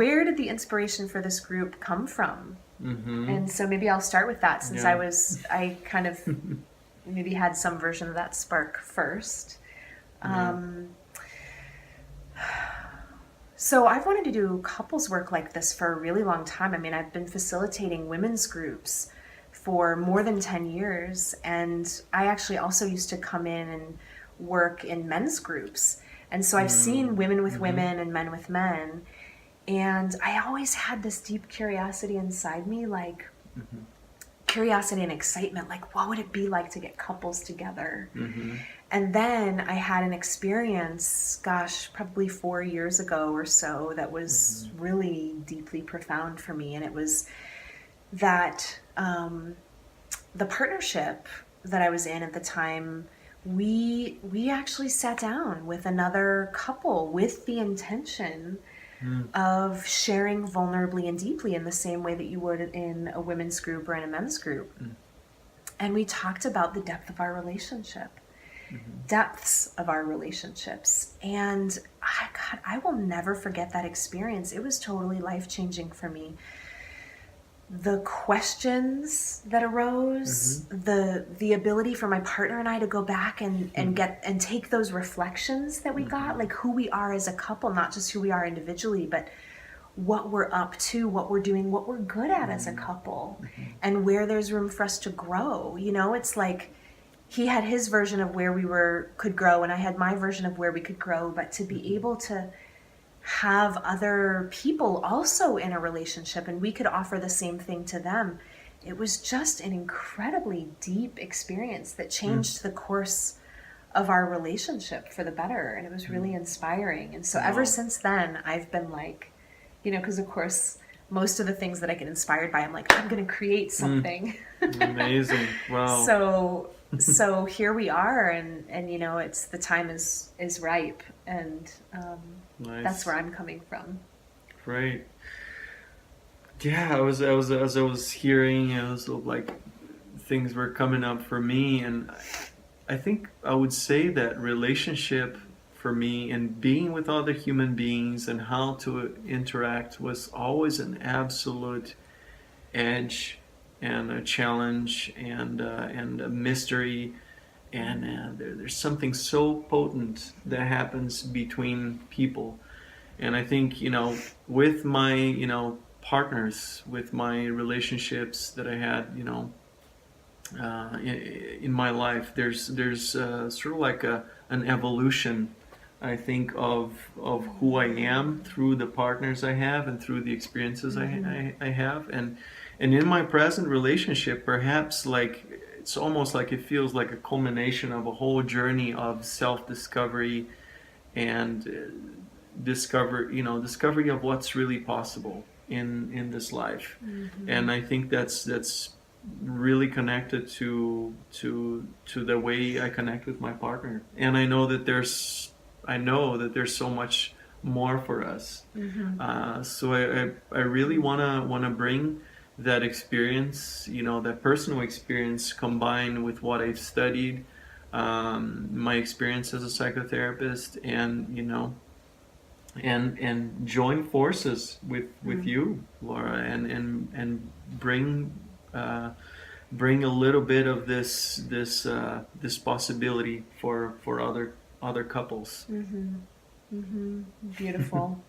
where did the inspiration for this group come from? Mm-hmm. And so maybe I'll start with that, since Yeah. I kind of maybe had some version of that spark first. Yeah. So I've wanted to do couples work like this for a really long time. I mean, I've been facilitating women's groups for more than 10 years. And I actually also used to come in and work in men's groups. And so I've seen women with Mm-hmm. women and men with men. And I always had this deep curiosity inside me, like Mm-hmm. curiosity and excitement, like what would it be like to get couples together? Mm-hmm. And then I had an experience, gosh, probably 4 years ago or so, that was Mm-hmm. really deeply profound for me. And it was that the partnership that I was in at the time, we actually sat down with another couple with the intention of sharing vulnerably and deeply in the same way that you would in a women's group or in a men's group. And we talked about the depth of our relationship, depths of our relationships. And God, I will never forget that experience. It was totally life-changing for me. The questions that arose, the ability for my partner and I to go back and get and take those reflections that we got, like who we are as a couple, not just who we are individually, but what we're up to, what we're doing, what we're good at as a couple, and where there's room for us to grow. You know, it's like he had his version of where we could grow, and I had my version of where we could grow, but to be able to have other people also in a relationship and we could offer the same thing to them, it was just an incredibly deep experience that changed the course of our relationship for the better. And it was really inspiring. And so ever since then, I've been like, you know, because of course most of the things that I get inspired by, I'm like, I'm going to create something. Amazing. Wow. So here we are, and you know, it's the time is ripe, and Nice. that's where I'm coming from. Great. Yeah, as I was hearing, like things were coming up for me, and I think I would say that relationship for me and being with other human beings and how to interact was always an absolute edge and a challenge and a mystery. And there's something so potent that happens between people. And I think, with my, partners, with my relationships that I had, in my life, there's sort of like an evolution, I think, of who I am through the partners I have and through the experiences I have. And in my present relationship, perhaps like it's almost like it feels like a culmination of a whole journey of self-discovery and discovery of what's really possible in this life. And I think that's really connected to the way I connect with my partner. And I know that there's so much more for us. So I really wanna bring that experience, that personal experience, combined with what I've studied, my experience as a psychotherapist, and and join forces with you, Laura, and bring bring a little bit of this possibility for other couples. Beautiful.